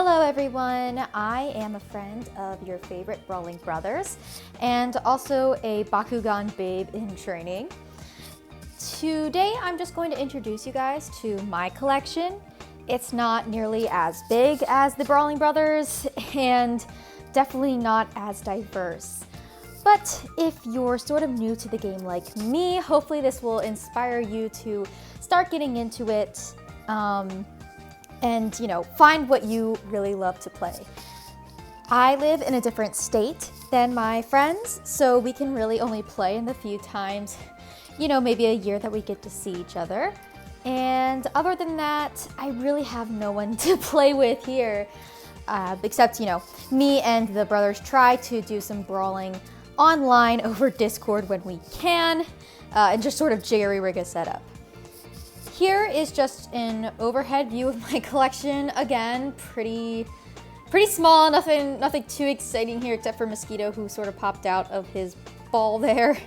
Hello everyone, I am a friend of your favorite Brawling brothers and also a Bakugan babe in training. Today I'm just going to introduce you guys to my collection. It's not nearly as big as the Brawling brothers and definitely not as diverse. But if you're sort of new to the game like me, hopefully this will inspire you to start getting into it and find what you really love to play. I live in a different state than my friends, so we can really only play in the few times, maybe a year that we get to see each other. And other than that, I really have no one to play with here, except, me and the brothers try to do some brawling online over Discord when we can, and just sort of jerry-rig a setup. Here is just an overhead view of my collection. Again, pretty small, nothing too exciting here except for Mosquito, who sort of popped out of his ball there.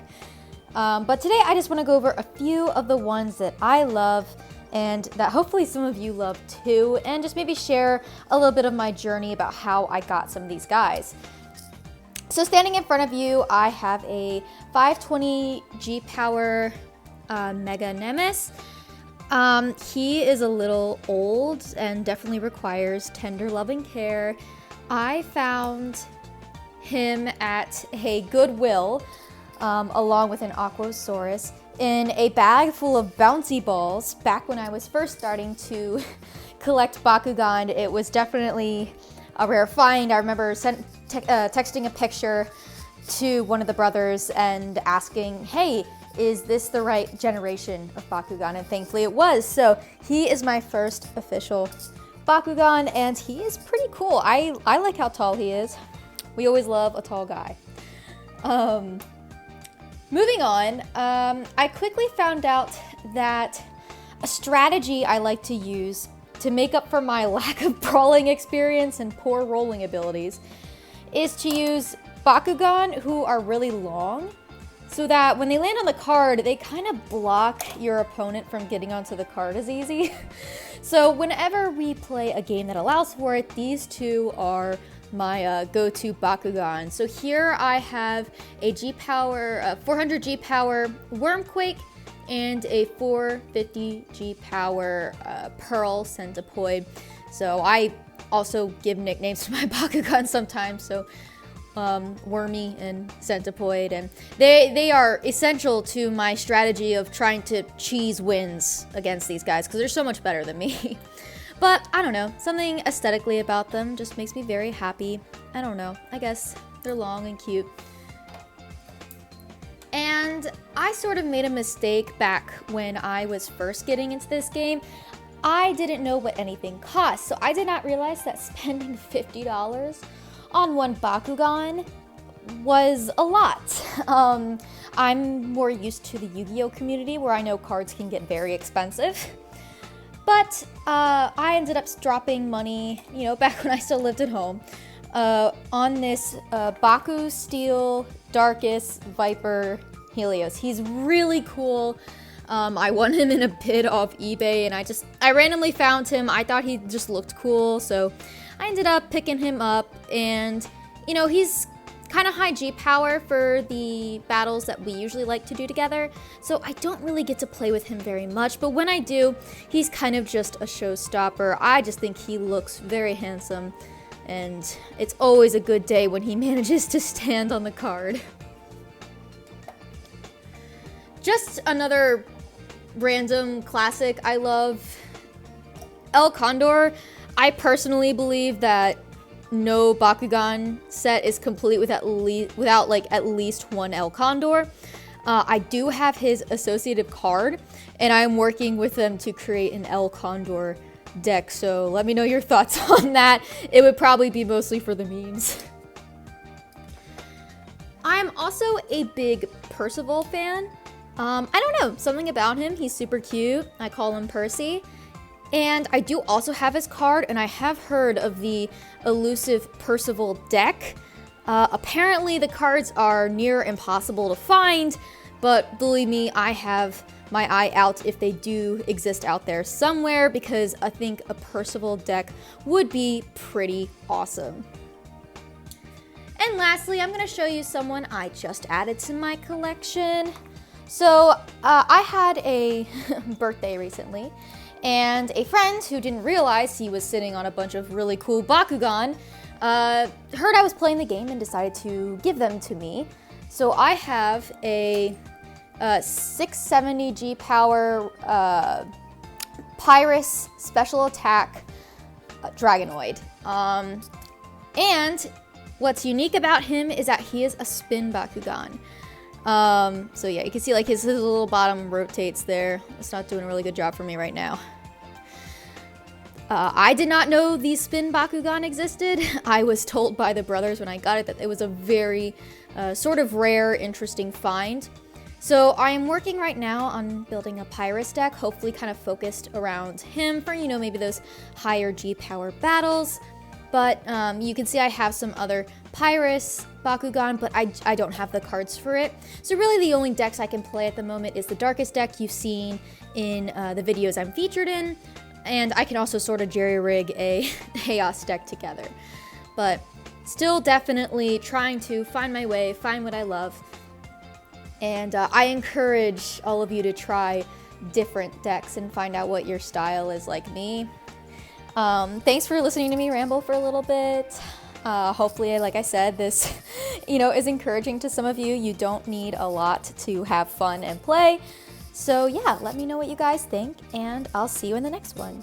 But today I just want to go over a few of the ones that I love and that hopefully some of you love too, and just maybe share a little bit of my journey about how I got some of these guys. So standing in front of you, I have a 520 G-Power Mega Nemus. He is a little old and definitely requires tender loving care. I found him at a Goodwill along with an Aquasaurus in a bag full of bouncy balls back when I was first starting to collect Bakugan. It was definitely a rare find. I remember texting a picture to one of the brothers and asking, hey, is this the right generation of Bakugan? And thankfully it was. So he is my first official Bakugan and he is pretty cool. I like how tall he is. We always love a tall guy. Moving on, I quickly found out that a strategy I like to use to make up for my lack of brawling experience and poor rolling abilities is to use Bakugan who are really long, so that when they land on the card, they kind of block your opponent from getting onto the card as easy. So whenever we play a game that allows for it, these two are my go-to Bakugan. So here I have a G-Power, 400 G-Power Wormquake and a 450 G-Power Pearl Centipoid. So I also give nicknames to my Bakugan sometimes, so Wormy and Centipoid, and they are essential to my strategy of trying to cheese wins against these guys because they're so much better than me. But I don't know, something aesthetically about them just makes me very happy. I don't know, I guess they're long and cute. And I sort of made a mistake back when I was first getting into this game. I didn't know what anything cost, so I did not realize that spending $50 on one Bakugan was a lot. I'm more used to the Yu-Gi-Oh community where I know cards can get very expensive. But I ended up dropping money, back when I still lived at home, on this BakuSteel Darkus Viper Helios. He's really cool. I won him in a bid off eBay and I randomly found him. I thought he just looked cool, so I ended up picking him up, and he's kind of high G-Power for the battles that we usually like to do together, so I don't really get to play with him very much, but when I do, he's kind of just a showstopper. I just think he looks very handsome, and it's always a good day when he manages to stand on the card. Just another random classic I love, El Condor. I personally believe that no Bakugan set is complete without at least one El Condor. I do have his associative card, and I'm working with them to create an El Condor deck, so let me know your thoughts on that. It would probably be mostly for the memes. I'm also a big Percival fan. I don't know, something about him, he's super cute. I call him Percy. And I do also have his card, and I have heard of the elusive Percival deck. Apparently the cards are near impossible to find, but believe me, I have my eye out if they do exist out there somewhere, because I think a Percival deck would be pretty awesome. And lastly, I'm going to show you someone I just added to my collection. So I had a birthday recently, and a friend who didn't realize he was sitting on a bunch of really cool Bakugan heard I was playing the game and decided to give them to me. So I have a 670 G power Pyrus special attack Dragonoid. And what's unique about him is that he is a spin Bakugan. So yeah, you can see like his little bottom rotates there. It's not doing a really good job for me right now. I did not know these spin Bakugan existed. I was told by the brothers when I got it that it was a very sort of rare, interesting find. So I am working right now on building a Pyrus deck, hopefully kind of focused around him for, you know, maybe those higher G power battles. But you can see I have some other Pyrus Bakugan, but I don't have the cards for it. So really the only decks I can play at the moment is the Darkest deck you've seen in the videos I'm featured in. And I can also sort of jerry-rig a Haos deck together. But still definitely trying to find my way, find what I love. And I encourage all of you to try different decks and find out what your style is like me. Thanks for listening to me ramble for a little bit. Hopefully, like I said, this is encouraging to some of you. You don't need a lot to have fun and play. So yeah, let me know what you guys think, and I'll see you in the next one.